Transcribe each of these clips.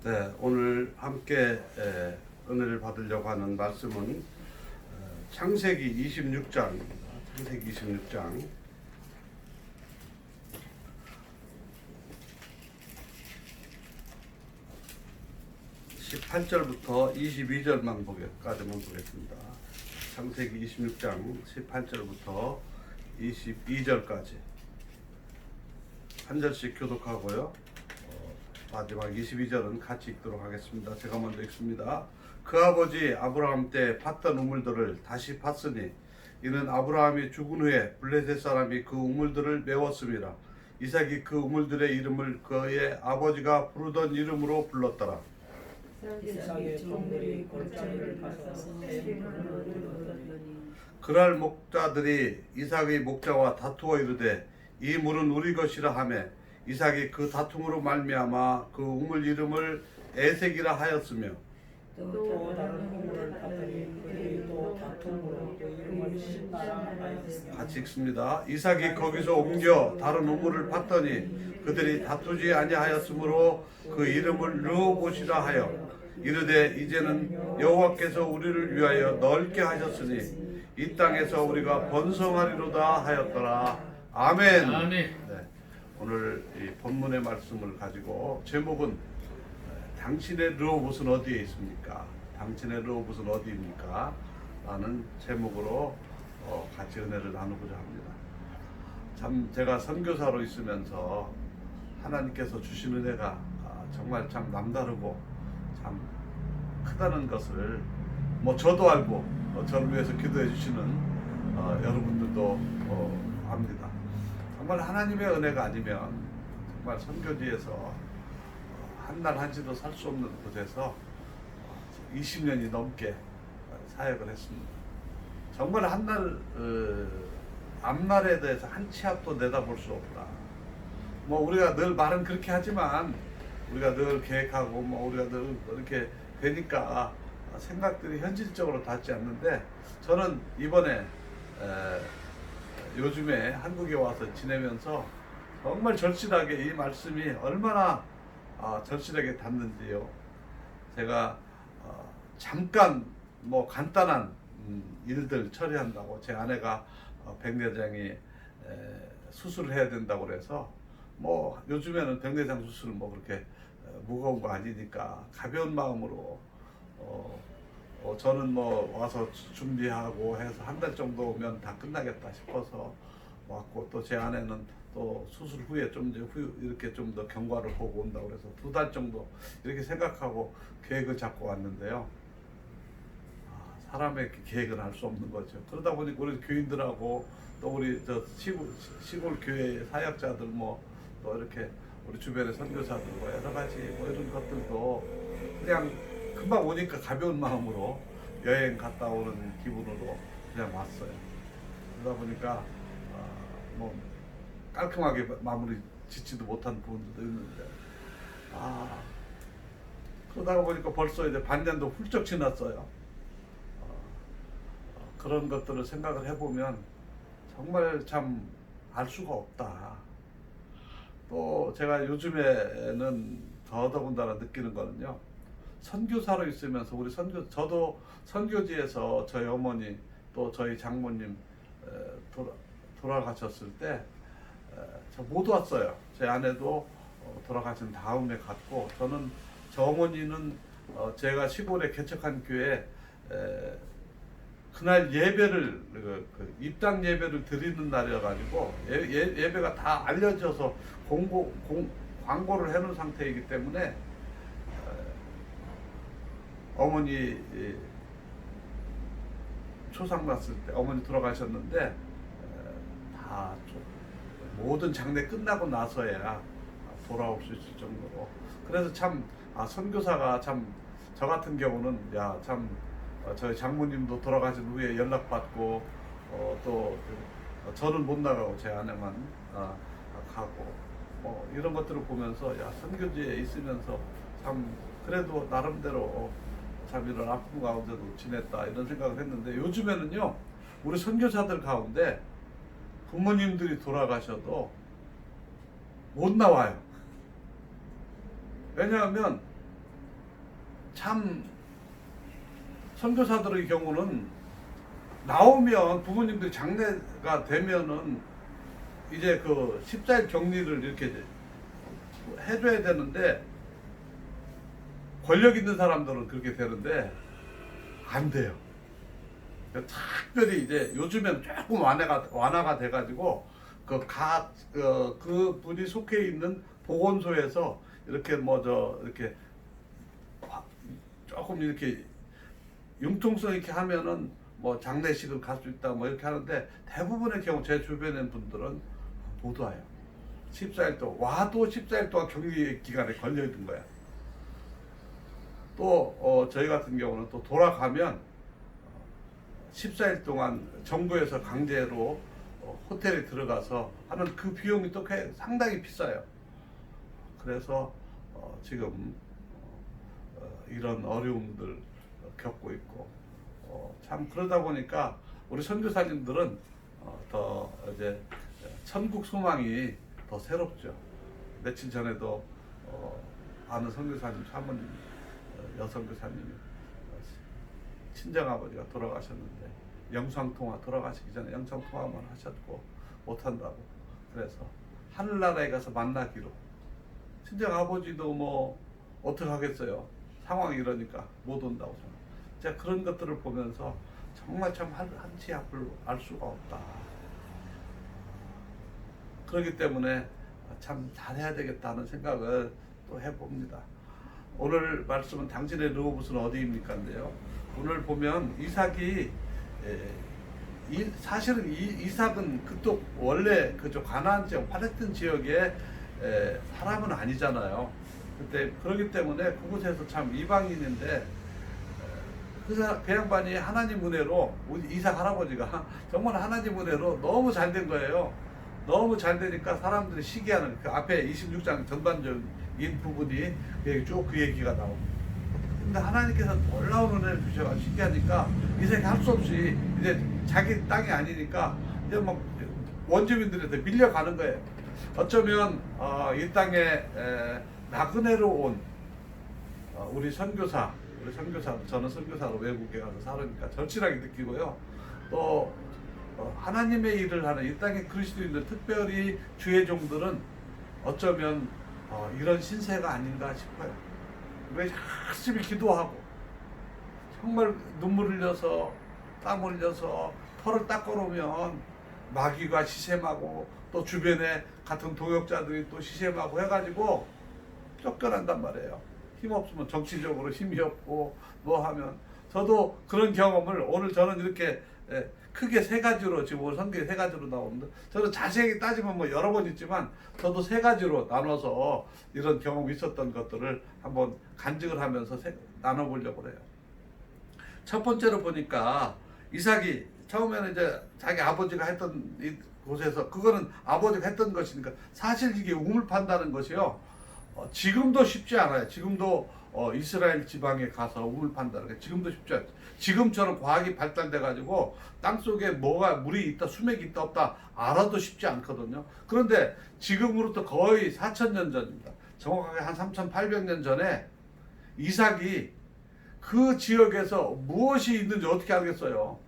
네, 오늘 함께 은혜를 받으려고 하는 말씀은 창세기 26장입니다. 창세기 26장 18절부터 22절만 까지만 보겠습니다. 창세기 26장 18절부터 22절까지 한 절씩 교독하고요. 마지막 22절은 같이 읽도록 하겠습니다. 제가 먼저 읽습니다. 그 아버지 아브라함 때 팠던 우물들을 다시 팠으니 이는 아브라함이 죽은 후에 블레셋 사람이 그 우물들을 메웠음이라. 이삭이 그 우물들의 이름을 그의 아버지가 부르던 이름으로 불렀더라. 이삭의 종들이 골짜기를 가서 그날 목자들이 이삭의 목자와 다투어 이르되 이 물은 우리 것이라 하매 이삭이 그 다툼으로 말미암아 그 우물 이름을 에색이라 하였으며 또 다른 우물을 봤더니 그들이 또 다툼으로 그 이름을 신나라 하였으며. 같이 읽습니다. 이삭이 거기서 옮겨 다른 우물을 팠더니 그들이 다투지 아니하였으므로 그 이름을 르호봇이라 하여 이르되 이제는 여호와께서 우리를 위하여 넓게 하셨으니 이 땅에서 우리가 번성하리로다 하였더라. 아멘. 아멘. 네. 오늘 이 본문의 말씀을 가지고 제목은 당신의 르호봇은 어디에 있습니까? 당신의 르호봇은 어디입니까? 라는 제목으로 같이 은혜를 나누고자 합니다. 참 제가 선교사로 있으면서 하나님께서 주신 은혜가 정말 참 남다르고 참 크다는 것을 저도 알고 저를 위해서 기도해 주시는 여러분들도 압니다. 정말 하나님의 은혜가 아니면 정말 선교지에서 한날 한시도 살 수 없는 곳에서 20년이 넘게 사역을 했습니다. 정말 한날 앞날에 대해서 한 치 앞도 내다볼 수 없다. 우리가 늘 말은 그렇게 하지만 우리가 늘 계획하고 우리가 늘 이렇게 되니까 생각들이 현실적으로 닿지 않는데 저는 이번에 요즘에 한국에 와서 지내면서 정말 절실하게 이 말씀이 얼마나 절실하게 닿는지요. 제가 잠깐 간단한 일들 처리한다고 제 아내가 백내장이 수술을 해야 된다고 그래서 요즘에는 백내장 수술은 그렇게 무거운 거 아니니까 가벼운 마음으로 저는 와서 준비하고 해서 한 달 정도면 다 끝나겠다 싶어서 왔고, 또 제 아내는 또 수술 후에 이렇게 좀 더 경과를 보고 온다고 그래서 2달 정도 이렇게 생각하고 계획을 잡고 왔는데요. 사람의 계획은 알 수 없는 거죠. 그러다 보니까 우리 교인들하고 또 우리 시골 교회 사역자들 또 이렇게 우리 주변의 선교사들 여러 가지 이런 것들도 그냥 금방 오니까 가벼운 마음으로 여행 갔다 오는 기분으로 그냥 왔어요. 그러다 보니까 깔끔하게 마무리 짓지도 못한 부분도 있는데 그러다가 보니까 벌써 이제 반년도 훌쩍 지났어요. 그런 것들을 생각을 해보면 정말 참 알 수가 없다. 또 제가 요즘에는 더더군다나 느끼는 거는요. 선교사로 있으면서 저도 선교지에서 저희 어머니 또 저희 장모님 돌아가셨을 때 저 못 왔어요. 제 아내도 돌아가신 다음에 갔고, 저는 저 어머니는 제가 시골에 개척한 교회 그날 예배를 입당 예배를 드리는 날이어가지고 예배가 다 알려져서 광고를 해놓은 상태이기 때문에 어머니 초상 났을 때 어머니 돌아가셨는데 다 모든 장례 끝나고 나서야 돌아올 수 있을 정도로. 그래서 참 선교사가 참 저 같은 경우는 저희 장모님도 돌아가신 후에 연락받고 또 저는 못 나가고 제 아내만 가고 이런 것들을 보면서 선교지에 있으면서 참 그래도 나름대로 참 이런 아픔 가운데도 지냈다 이런 생각을 했는데, 요즘에는요 우리 선교사들 가운데 부모님들이 돌아가셔도 못 나와요. 왜냐하면 참 선교사들의 경우는 나오면 부모님들이 장례가 되면은 이제 그 14일 격리를 이렇게 해줘야 되는데 권력 있는 사람들은 그렇게 되는데 안 돼요. 특별히 이제 요즘에는 조금 완화가 돼가지고 그 분이 속해 있는 보건소에서 이렇게 이렇게 조금 이렇게 융통성 있게 하면은 뭐 장례식을 갈 수 있다 뭐 이렇게 하는데 대부분의 경우 제 주변의 분들은 못 와요. 14일 동안 와도 14일 동안 격리 기간에 걸려 있는 거야. 또 저희 같은 경우는 또 돌아가면 14일 동안 정부에서 강제로 호텔에 들어가서 하는 그 비용이 또 상당히 비싸요. 그래서 지금 이런 어려움들 겪고 있고 참 그러다 보니까 우리 선교사님들은 더 이제 천국 소망이 더 새롭죠. 며칠 전에도 아는 선교사님 사모님 여선교사님이 친정아버지가 돌아가셨는데 영상통화 돌아가시기 전에 영상통화만 하셨고 못한다고 그래서 하늘나라에 가서 만나기로 친정아버지도 뭐 어떡하겠어요. 상황이 이러니까 못 온다고 제가 그런 것들을 보면서 정말 참 한치 앞을 알 수가 없다. 그렇기 때문에 참 잘해야 되겠다는 생각을 또 해봅니다. 오늘 말씀은 당신의 르호봇은 어디입니까인데요. 오늘 보면 이삭이 사실은 이삭은 그쪽 원래 그쪽 가나안 지역 팔레스틴 지역의 사람은 아니잖아요. 그때 그렇기 때문에 그곳에서 참 이방인인데 그 양반이 하나님 은혜로 우리 이삭 할아버지가 정말 하나님 은혜로 너무 잘 된 거예요. 너무 잘 되니까 사람들이 시기하는 그 앞에 26장 전반적인 부분이 쭉 그 얘기가 나옵니다. 근데 하나님께서 놀라운 은혜를 주셔가지고 시기하니까 이삭이 할 수 없이 이제 자기 땅이 아니니까 이제 막 원주민들한테 밀려가는 거예요. 어쩌면 이 땅에 나그네로 온 우리 선교사 저는 선교사로 외국에 가서 살으니까 절실하게 느끼고요. 또 하나님의 일을 하는 이 땅의 그리스도인들 특별히 주의 종들은 어쩌면 이런 신세가 아닌가 싶어요. 왜 열심히 기도하고 정말 눈물 흘려서 땀 흘려서 털을 닦아놓으면 마귀가 시샘하고 또 주변에 같은 동역자들이 또 시샘하고 해가지고 쫓겨난단 말이에요. 힘없으면 정치적으로 힘이 없고 뭐 하면 저도 그런 경험을 오늘 저는 이렇게 크게 세 가지로 지금 오늘 성경에 세 가지로 나오는데 저는 자세하게 따지면 뭐 여러 번 있지만 저도 세 가지로 나눠서 이런 경험이 있었던 것들을 한번 간증을 하면서 나눠보려고 해요. 첫 번째로 보니까 이삭이 처음에는 이제 자기 아버지가 했던 이 곳에서 그거는 아버지가 했던 것이니까 사실 이게 우물 판다는 것이요. 지금도 쉽지 않아요. 지금도 이스라엘 지방에 가서 우물 판다는 게 지금도 쉽지 않죠. 지금처럼 과학이 발달돼 가지고 땅속에 물이 있다 수맥이 있다 없다 알아도 쉽지 않거든요. 그런데 지금으로부터 거의 4,000년 전입니다. 정확하게 한 3,800년 전에 이삭이 그 지역에서 무엇이 있는지 어떻게 알겠어요.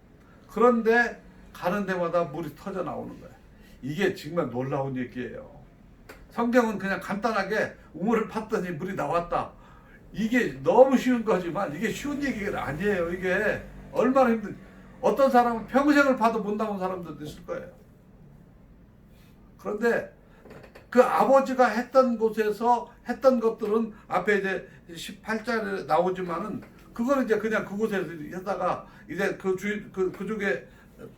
그런데 가는 데마다 물이 터져 나오는 거예요. 이게 정말 놀라운 얘기예요. 성경은 그냥 간단하게 우물을 팠더니 물이 나왔다. 이게 너무 쉬운 거지만 이게 쉬운 얘기가 아니에요. 이게 얼마나 어떤 사람은 평생을 파도 못 나온 사람들도 있을 거예요. 그런데 그 아버지가 했던 곳에서 했던 것들은 앞에 이제 18절에 나오지만은 그거는 이제 그냥 그곳에서 하다가 이제 그쪽에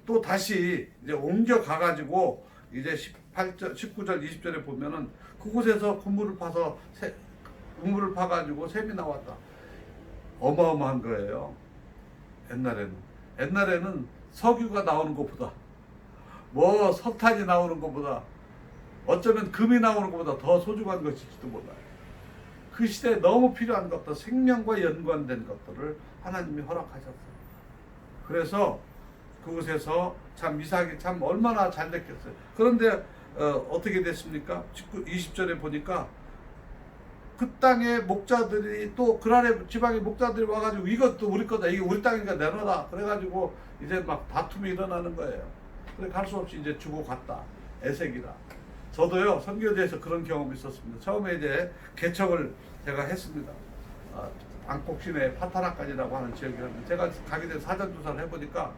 또 다시 이제 옮겨 가가지고 이제 18절, 19절, 20절에 보면은 그곳에서 우물을 파서 우물을 파가지고 샘이 나왔다. 어마어마한 거예요. 옛날에는 석유가 나오는 것보다 뭐 석탄이 나오는 것보다 어쩌면 금이 나오는 것보다 더 소중한 것일지도 몰라요. 그 시대에 너무 필요한 것들, 생명과 연관된 것들을 하나님이 허락하셨어요. 그래서 그곳에서 참 이삭이 참 얼마나 잘 됐겠어요. 그런데 어떻게 됐습니까? 20절에 보니까 그 땅의 목자들이 또 그날의 지방의 목자들이 와가지고 이것도 우리 거다, 이게 우리 땅이니까 내놔라. 그래가지고 이제 막 다툼이 일어나는 거예요. 그래 갈 수 없이 이제 주고 갔다. 에색이라. 저도요 선교지에서 그런 경험이 있었습니다. 처음에 이제 개척을 제가 했습니다. 방콕 시내 파타나까지라고 하는 지역이었는데 제가 가게 된 사전 조사를 해보니까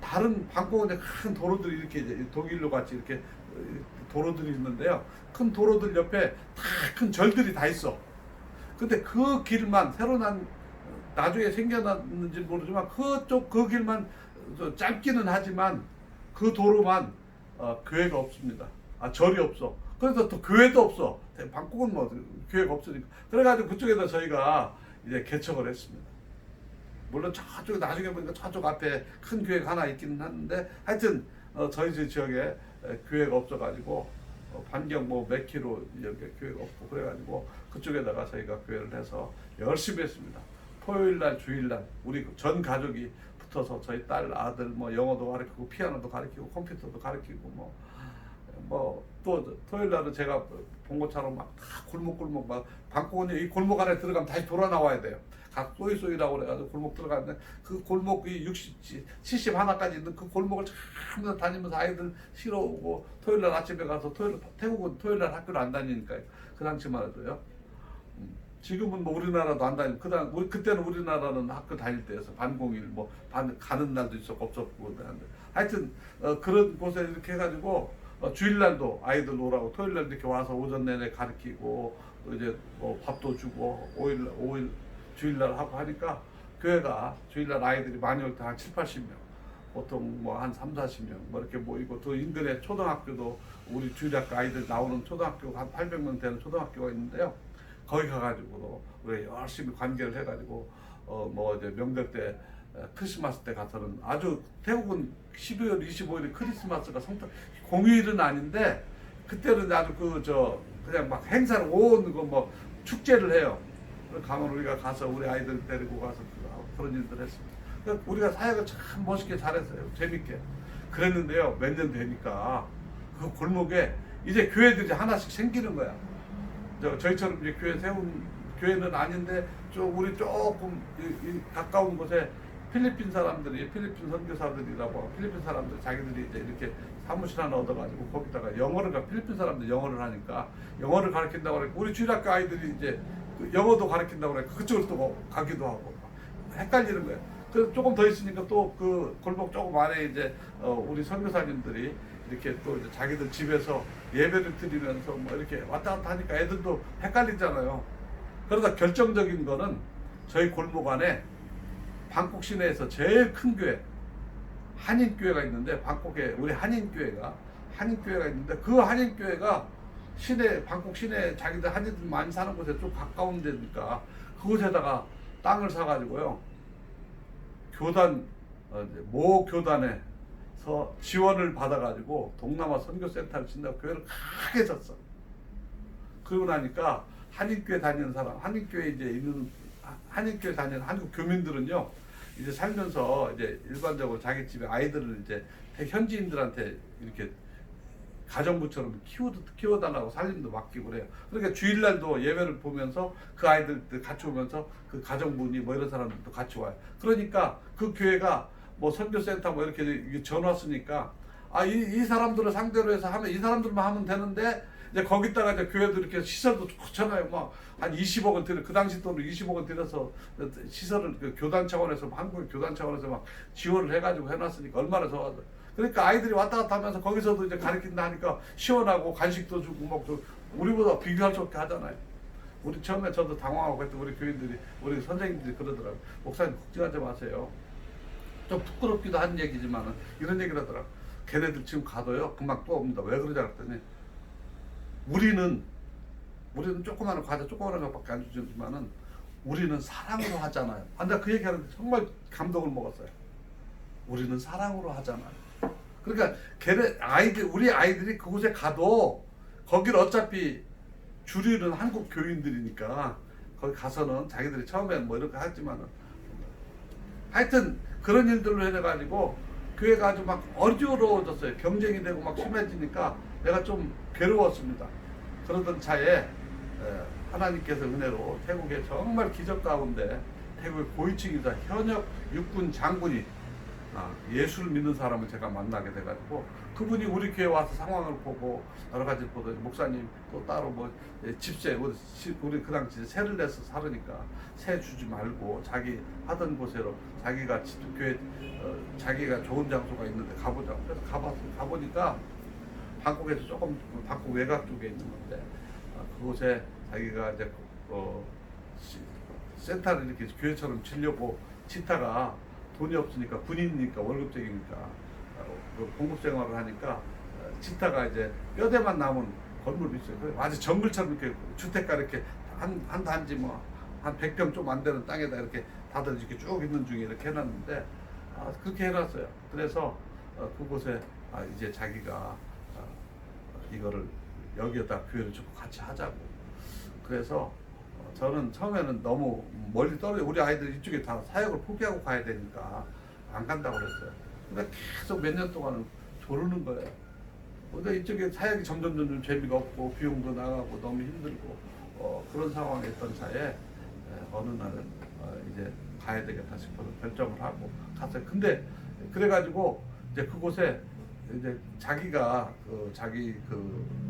다른 방콕은 큰 도로들이 이렇게 이제 독일로 같이 이렇게 도로들이 있는데요. 큰 도로들 옆에 다 큰 절들이 다 있어. 근데 그 길만 새로 나중에 생겨났는지 모르지만 그 길만 짧기는 하지만 그 도로만 교회가 없습니다. 절이 없어. 그래서 또 교회도 없어. 방콕은 뭐 교회가 없으니까. 그래가지고 그쪽에다 저희가 이제 개척을 했습니다. 물론 저쪽에 나중에 보니까 저쪽 앞에 큰 교회가 하나 있기는 하는데 하여튼 저희 지역에 교회가 없어가지고 반경 뭐 몇 킬로 이렇게 교회가 없고 그래가지고 그쪽에다가 저희가 교회를 해서 열심히 했습니다. 토요일날 주일날 우리 전 가족이 붙어서 저희 딸 아들 뭐 영어도 가르치고 피아노도 가르치고 컴퓨터도 가르치고 뭐 또 토요일날은 제가 본 것처럼 막 다 골목골목 막 방콕은 이 골목 안에 들어가면 다시 돌아 나와야 돼요. 각 소이소이라고 그래가지고 골목 들어갔는데 그 골목이 60, 70 하나까지 있는 그 골목을 참 다니면서 아이들 실어 오고 토요일날 아침에 가서 태국은 토요일날 학교를 안 다니니까요. 그 당시만 해도요. 지금은 뭐 우리나라도 안 다니고 그때는 우리나라는 학교 다닐 때여서 반공일 뭐 가는 날도 있었고 없었고 그랬는데 하여튼 그런 곳에 이렇게 해가지고 주일날도 아이들 오라고 토요일날 이렇게 와서 오전 내내 가르치고 이제 뭐 밥도 주고 5일 주일날 하고 하니까 교회가 주일날 아이들이 많이 올 때 한 7, 80명 보통 뭐 한 3, 40명 뭐 이렇게 모이고 또 인근에 초등학교도 우리 주일학교 아이들 나오는 초등학교가 한 800명 되는 초등학교가 있는데요. 거기 가가지고 우리 열심히 관계를 해가지고 뭐 이제 명절 때 크리스마스 때 가서는 아주 태국은 12월 25일에 크리스마스가 공휴일은 아닌데 그때는 아주 그냥 막 행사를 온 거 뭐 축제를 해요. 가면 우리가 가서 우리 아이들 데리고 가서 그런 일들 했습니다. 그러니까 우리가 사역을 참 멋있게 잘했어요. 재밌게. 그랬는데요. 몇 년 되니까 그 골목에 이제 교회들이 하나씩 생기는 거야. 저희처럼 이제 교회 세운 교회는 아닌데 우리 조금 가까운 곳에 필리핀 사람들이 필리핀 선교사들이라고 필리핀 사람들 자기들이 이제 이렇게 사무실 하나 얻어가지고 거기다가 필리핀 사람들 영어를 하니까 영어를 가르친다고 그러니까 우리 주일학교 아이들이 이제 영어도 가르친다고 그러니까 그쪽으로 또 가기도 하고 헷갈리는 거예요. 그래서 조금 더 있으니까 또 그 골목 조금 안에 이제 우리 선교사님들이 이렇게 또 이제 자기들 집에서 예배를 드리면서 뭐 이렇게 왔다 갔다 하니까 애들도 헷갈리잖아요. 그러다 결정적인 거는 저희 골목 안에 방콕 시내에서 제일 큰 교회 한인교회가 있는데 방콕에 우리 한인교회가 있는데 그 한인교회가 방콕 시내 자기들 한인들 많이 사는 곳에 좀 가까운 데니까 그곳에다가 땅을 사가지고요 모 교단에서 지원을 받아가지고 동남아 선교센터를 짓는다고 교회를 크게 졌어. 그러고 나니까 한인교회 다니는 사람, 한인교회 다니는 한국 교민들은요 이제 살면서 이제 일반적으로 자기 집에 아이들을 이제 현지인들한테 이렇게 가정부처럼 키워달라고 살림도 맡기고 그래요. 그러니까 주일날도 예배를 보면서 그 아이들 같이 오면서 그 가정부니 뭐 이런 사람들도 같이 와요. 그러니까 그 교회가 뭐 선교센터 뭐 이렇게 전화 쓰니까 이 사람들을 상대로 해서 하면 이 사람들만 하면 되는데 이제 거기다가 이제 교회도 이렇게 시설도 좋잖아요. 막 한 20억을 들여 그 당시 돈으로 20억을 들여서 시설을 그 교단 차원에서 한국의 교단 차원에서 막 지원을 해가지고 해놨으니까 얼마나 좋아서. 그러니까 아이들이 왔다 갔다 하면서 거기서도 이제 가르친다 하니까 시원하고 간식도 주고 먹고 우리보다 비교할 수 없게 하잖아요. 우리 처음에 저도 당황하고 했던 우리 교인들이 우리 선생님들이 그러더라고요. 목사님 걱정하지 마세요. 좀 부끄럽기도 한 얘기지만은 이런 얘기를 하더라고요. 걔네들 지금 가도요 금방 또 옵니다. 왜 그러지 그랬더니 우리는 조그마한 과자 조그마한 것밖에 안 주지만은 우리는 사랑으로 하잖아요. 내가 그 얘기하는데 정말 감동을 먹었어요. 우리는 사랑으로 하잖아요. 그러니까 우리 아이들이 그곳에 가도 거기를 어차피 주류는 한국 교인들이니까 거기 가서는 자기들이 처음에는 뭐 이렇게 하지만은 하여튼 그런 일들로 해가지고 교회가 아주 막 어지러워졌어요. 경쟁이 되고 막 심해지니까 내가 좀 괴로웠습니다. 그러던 차에 하나님께서 은혜로 태국에 정말 기적 가운데 태국의 고위층이자 현역 육군 장군이 예수를 믿는 사람을 제가 만나게 돼가지고 그분이 우리 교회 와서 상황을 보고 여러 가지 보더니 목사님 또 따로 뭐 집세 우리 그 당시에 세를 내서 살으니까 세 주지 말고 자기 하던 곳으로 자기가 교회 자기가 좋은 장소가 있는데 가보자고 그래서 가보니까 방콕에서 조금 방콕 외곽 쪽에 있는 건데 그곳에 자기가 이제 센터를 이렇게 교회처럼 지려고 짓다가 돈이 없으니까 군인이니까 월급쟁이니까 공급 생활을 하니까 짓다가 이제 뼈대만 남은 건물이 있어요. 아주 정글처럼 이렇게 주택가 이렇게 한 단지 뭐 한 100평 좀 안 되는 땅에다 이렇게 다들 이렇게 쭉 있는 중에 이렇게 해놨는데 그렇게 해놨어요. 그래서 그곳에 이제 자기가 이거를 여기에다 교회를 좀 같이 하자고. 그래서 저는 처음에는 너무 멀리 떨어져 우리 아이들 이쪽에 다 사역을 포기하고 가야 되니까 안 간다고 그랬어요. 근데 계속 몇 년 동안은 조르는 거예요. 근데 이쪽에 사역이 점점 재미가 없고 비용도 나가고 너무 힘들고 그런 상황에 있던 차에 어느 날은 이제 가야 되겠다 싶어서 결정을 하고 갔어요. 근데 그래가지고 이제 그곳에 이제 자기가 자기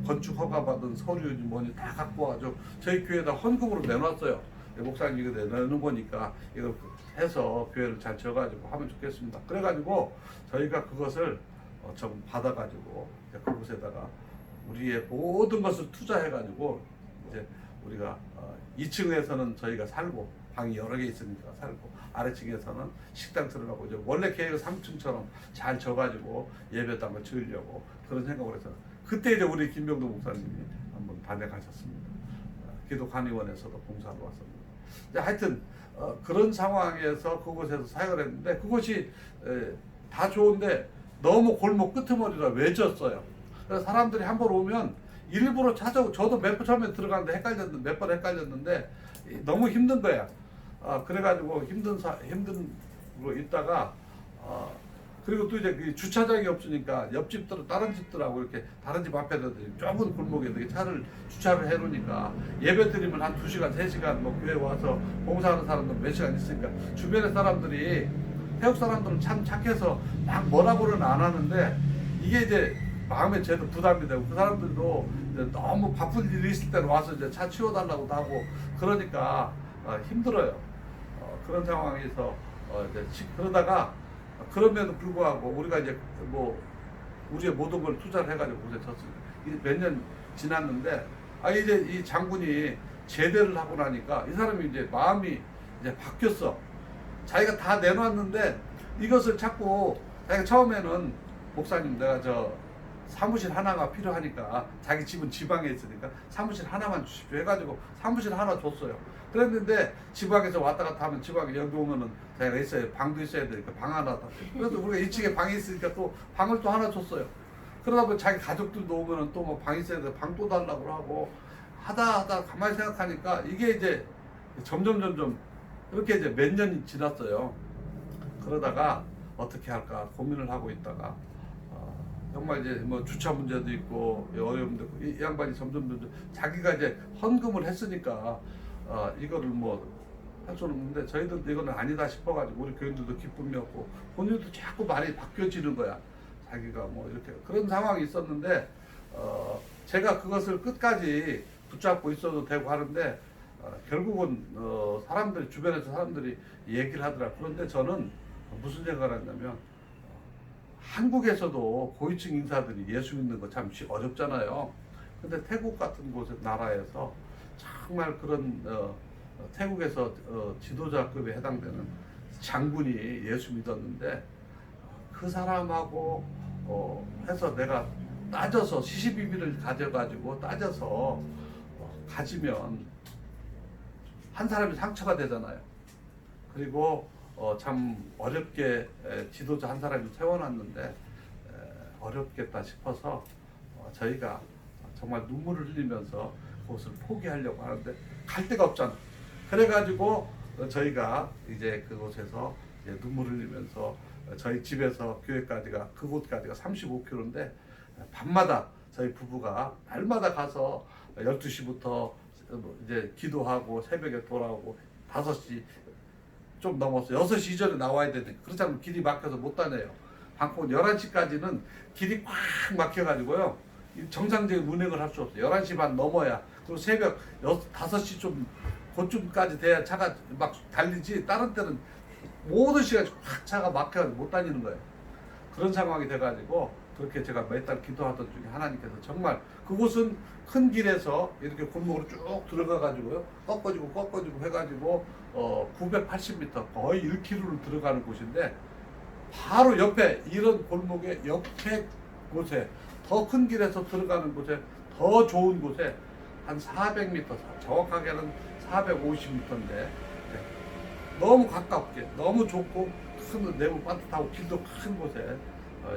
건축 허가 받은 서류지 뭐니 다 갖고 와가지고 저희 교회에다 헌금으로 내놨어요. 목사님 이거 내놓는 거니까 이거 해서 교회를 잘 지어가지고 하면 좋겠습니다. 그래가지고 저희가 그것을 좀 받아가지고 그곳에다가 우리의 모든 것을 투자해가지고 이제 우리가 2층에서는 저희가 살고 방이 여러 개 있으니까 살고 아래층에서는 식당 들어가고 이제 원래 계획은 3층처럼 잘 져가지고 예배당을 지으려고 그런 생각을 해서 그때 이제 우리 김병도 목사님이 한번 반대하셨습니다. 기독한의원에서도 봉사하러 왔었는데 하여튼 그런 상황에서 그곳에서 사역을 했는데 그곳이 다 좋은데 너무 골목 끄트머리라 외졌어요. 그래서 사람들이 한 번 오면 일부러 찾아오고 저도 몇 번 처음에 들어갔는데 몇 번 헷갈렸는데 너무 힘든 거야. 그래가지고 힘든으로 있다가 그리고 또 이제 주차장이 없으니까 옆집들 다른 집들하고 이렇게 다른 집 앞에다 좁은 골목에 이렇게 차를 주차를 해놓으니까 예배 드리면 한 2시간 3시간 뭐 교회 와서 봉사하는 사람들 몇 시간 있으니까 주변의 사람들이 태국 사람들은 참 착해서 막 뭐라고는 안 하는데 이게 이제 마음에 저도 부담이 되고 그 사람들도 이제 너무 바쁜 일이 있을 때는 와서 이제 차 치워달라고도 하고 그러니까 힘들어요. 그런 상황에서 이제 그러다가 그럼에도 불구하고 우리가 이제 뭐 우리의 모든 걸 투자를 해가지고 그곳에 졌습니다. 몇 년 지났는데 이제 이 장군이 제대를 하고 나니까 이 사람이 이제 마음이 이제 바뀌었어. 자기가 다 내놨는데 이것을 자꾸 자기가 처음에는 목사님 내가 사무실 하나가 필요하니까 자기 집은 지방에 있으니까 사무실 하나만 주십시오 해가지고 사무실 하나 줬어요. 그랬는데 지방에서 왔다 갔다 하면 지방에 여기 오면은 자기가 있어야 방도 있어야 되니까 방 하나 더. 그래서 우리가 2층에 방이 있으니까 또 방을 또 하나 줬어요. 그러다 보니 자기 가족들도 오면은 또 뭐 방 있어야 돼 방 또 달라고 하고 하다 가만히 생각하니까 이게 이제 점점 이렇게 이제 몇 년이 지났어요. 그러다가 어떻게 할까 고민을 하고 있다가 정말 이제 뭐 주차 문제도 있고 어려움도 있고 이 양반이 점점 자기가 이제 헌금을 했으니까 이거를 뭐 할 수는 없는데 저희들도 이거는 아니다 싶어가지고 우리 교인들도 기쁨이 없고 본인도 자꾸 말이 바뀌어지는 거야. 자기가 뭐 이렇게 그런 상황이 있었는데 제가 그것을 끝까지 붙잡고 있어도 되고 하는데 결국은 사람들이 주변에서 사람들이 얘기를 하더라. 그런데 저는 무슨 생각을 했냐면 한국에서도 고위층 인사들이 예수 믿는 거 참 어렵잖아요. 근데 태국 같은 곳에 나라에서 정말 그런 태국에서 지도자급에 해당되는 장군이 예수 믿었는데 그 사람하고 해서 내가 따져서 시시비비를 가져가지고 따져서 가지면 한 사람이 상처가 되잖아요. 그리고 참 어렵게 지도자 한 사람이 세워놨는데 어렵겠다 싶어서 저희가 정말 눈물을 흘리면서 그것을 포기하려고 하는데 갈 데가 없잖아. 그래가지고 저희가 이제 그곳에서 이제 눈물을 흘리면서 저희 집에서 교회까지가 그곳까지가 35km인데 밤마다 저희 부부가 날마다 가서 12시부터 이제 기도하고 새벽에 돌아오고 5시 좀 넘어서 6시 이전에 나와야 되니까 그렇지 않으면 길이 막혀서 못 다녀요. 방콕은 11시까지는 길이 꽉 막혀가지고요. 정상적인 운행을 할 수 없어요. 11시 반 넘어야. 그리고 새벽 5시 좀 그쯤까지 돼야 차가 막 달리지. 다른 때는 모든 시간이 확 차가 막혀가지고 못 다니는 거예요. 그런 상황이 돼가지고 그렇게 제가 몇 달 기도하던 중에 하나님께서 정말 그곳은 큰 길에서 이렇게 골목으로 쭉 들어가가지고요. 꺾어지고 해가지고 980m 거의 1km를 들어가는 곳인데 바로 옆에 이런 골목의 옆에 곳에 더 큰 길에서 들어가는 곳에 더 좋은 곳에 한 400m 정확하게는 450m인데 너무 가깝게 너무 좋고 큰 내부 반듯하고 길도 큰 곳에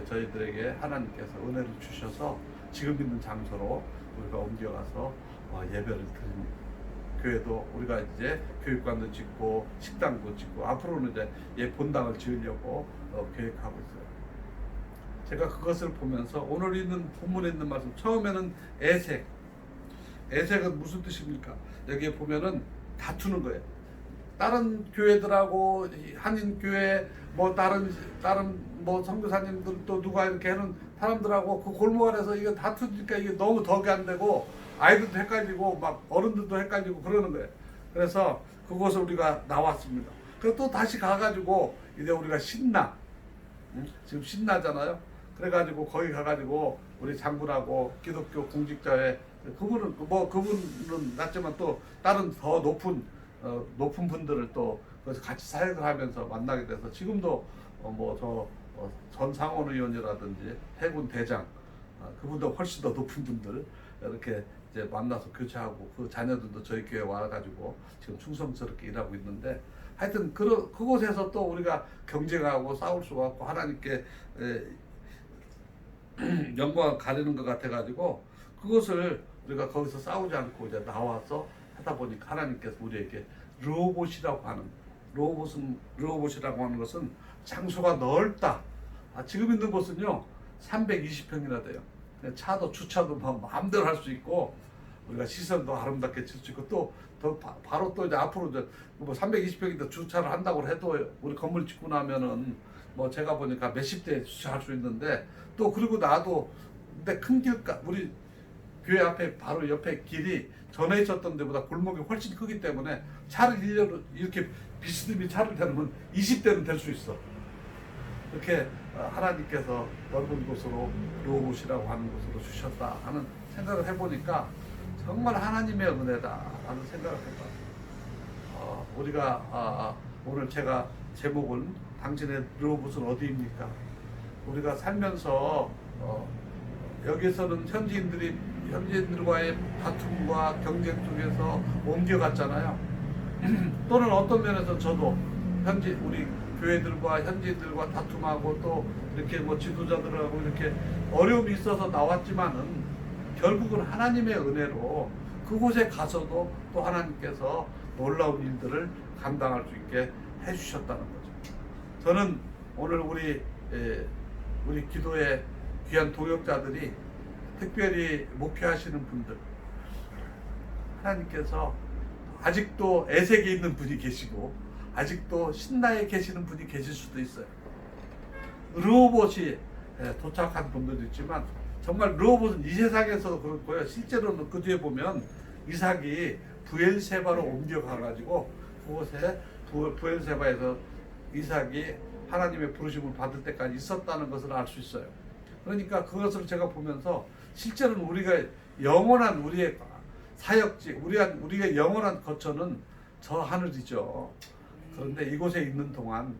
저희들에게 하나님께서 은혜를 주셔서 지금 있는 장소로 우리가 옮겨가서 예배를 드립니다. 교회도 우리가 이제 교육관도 짓고 식당도 짓고 앞으로는 이제 본당을 지으려고 계획하고 있어요. 제가 그것을 보면서 오늘 있는 본문에 있는 말씀 처음에는 애색은 무슨 뜻입니까? 여기에 보면은 다투는 거예요. 다른 교회들하고 한인 교회 뭐 다른 뭐 선교사님들 또 누가 이렇게 하는 사람들하고 그 골목 안에서 이거 다투니까 이게 너무 덕이 안 되고 아이들도 헷갈리고 막 어른들도 헷갈리고 그러는 거예요. 그래서 그곳을 우리가 나왔습니다. 그리고 또 다시 가가지고 이제 우리가 신나 지금 신나잖아요. 그래가지고 거기 가가지고 우리 장군하고 기독교 공직자회 그분은 낮지만 또 다른 더 높은 분들을 또 그래서 같이 사역을 하면서 만나게 돼서 지금도 전 상원 의원이라든지 해군 대장 그분도 훨씬 더 높은 분들 이렇게 이제 만나서 교제하고 그 자녀들도 저희 교회 와가지고 지금 충성스럽게 일하고 있는데 하여튼 그곳에서 또 우리가 경쟁하고 싸울 수가 없고 하나님께 영광을 가리는 것 같아가지고 그것을 우리가 거기서 싸우지 않고 이제 나와서 하다 보니까 하나님께서 우리에게 르호봇이라고 하는 것은 장소가 넓다. 지금 있는 곳은요 320평이나 돼요. 차도 주차도 마음대로 할 수 있고 우리가 시선도 아름답게 칠 수 있고 바로 또 이제 앞으로 이제 뭐 320평인데 주차를 한다고 해도 우리 건물 짓고 나면은 뭐 제가 보니까 몇십 대 주차할 수 있는데 또 그리고 나도 근데 큰 길가 우리 교회 앞에 바로 옆에 길이 전에 있었던 데보다 골목이 훨씬 크기 때문에 차를 이렇게 비스듬히 차를 대면 20대는 될 수 있어. 이렇게 하나님께서 넓은 곳으로 르호봇이라고 하는 곳으로 주셨다 하는 생각을 해보니까 정말 하나님의 은혜다 라는 생각을 해봐요. 우리가 오늘 제가 제목은 당신의 르호봇은 어디입니까? 우리가 살면서 여기서는 현지인들과의 다툼과 경쟁 속에서 옮겨갔잖아요. 또는 어떤 면에서 저도 우리 교회들과 현지인들과 다툼하고 또 이렇게 뭐 지도자들하고 이렇게 어려움이 있어서 나왔지만은 결국은 하나님의 은혜로 그곳에 가서도 또 하나님께서 놀라운 일들을 감당할 수 있게 해주셨다는 거죠. 저는 오늘 우리 기도의 귀한 동역자들이 특별히 목회하시는 분들 하나님께서 아직도 애색에 있는 분이 계시고 아직도 신나에 계시는 분이 계실 수도 있어요. 르호봇이 도착한 분들도 있지만 정말 르호봇은 이 세상에서도 그렇고요. 실제로는 그 뒤에 보면 이삭이 브엘세바로 옮겨가가지고 그곳에 브엘세바에서 이삭이 하나님의 부르심을 받을 때까지 있었다는 것을 알 수 있어요. 그러니까 그것을 제가 보면서 실제로는 우리가 영원한 우리의 사역지, 우리의 영원한 거처는 저 하늘이죠. 그런데 이곳에 있는 동안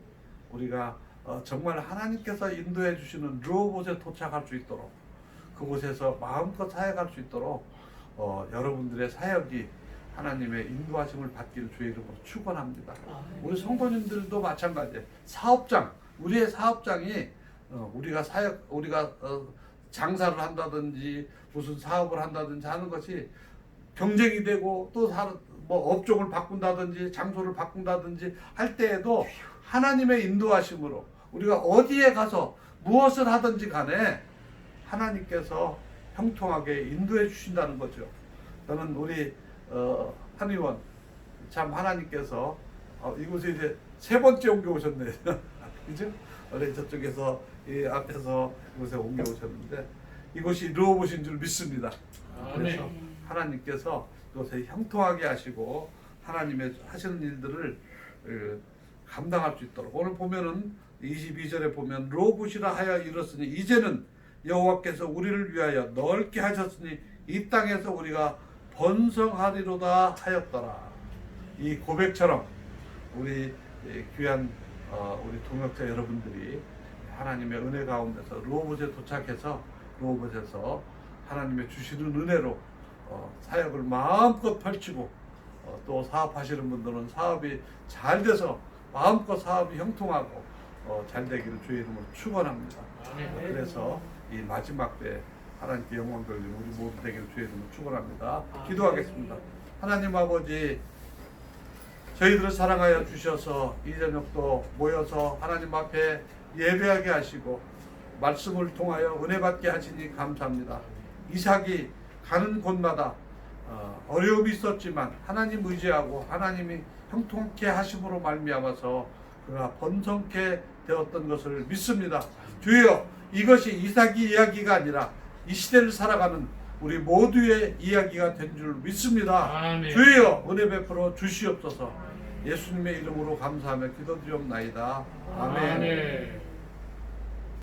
우리가 정말 하나님께서 인도해 주시는 르호봇에 도착할 수 있도록 그곳에서 마음껏 사역할 수 있도록 여러분들의 사역이 하나님의 인도하심을 받기를 주의 이름으로 축원합니다. 우리 성도님들도 마찬가지예요. 우리의 사업장이 우리가 장사를 한다든지 무슨 사업을 한다든지 하는 것이 경쟁이 되고 또 뭐 업종을 바꾼다든지 장소를 바꾼다든지 할 때에도 하나님의 인도하심으로 우리가 어디에 가서 무엇을 하든지 간에 하나님께서 형통하게 인도해 주신다는 거죠. 저는 우리 한의원 참 하나님께서 이곳에 이제 세 번째 옮겨오셨네요. 그죠? 원래 저쪽에서 이 앞에서 이곳에 옮겨오셨는데 이곳이 이루어보신 줄 믿습니다. 그래서 하나님께서 이곳에 형통하게 하시고 하나님의 하시는 일들을 감당할 수 있도록 오늘 보면은 22절에 보면 로봇이라 하여 이르렀으니 이제는 여호와께서 우리를 위하여 넓게 하셨으니 이 땅에서 우리가 번성하리로다 하였더라. 이 고백처럼 우리 귀한 우리 동역자 여러분들이 하나님의 은혜 가운데서 로봇에 도착해서 로봇에서 하나님의 주시는 은혜로 사역을 마음껏 펼치고 또 사업하시는 분들은 사업이 잘 돼서 마음껏 사업이 형통하고 잘 되기를 주의 이름으로 축원합니다. 그래서 이 마지막 때 하나님께 영광 돌리는 우리 모두 되기를 주의 이름으로 축원합니다. 기도하겠습니다. 하나님 아버지, 저희들을 사랑하여 주셔서 이 저녁도 모여서 하나님 앞에 예배하게 하시고 말씀을 통하여 은혜 받게 하시니 감사합니다. 이삭이 가는 곳마다 어려움이 있었지만 하나님 의지하고 하나님이 형통케 하심으로 말미암아서 그가 번성케 되었던 것을 믿습니다. 주여, 이것이 이삭의 이야기가 아니라 이 시대를 살아가는 우리 모두의 이야기가 된 줄 믿습니다. 아멘. 주여, 은혜 베풀어 주시옵소서. 예수님의 이름으로 감사하며 기도드리옵나이다. 아멘. 아멘.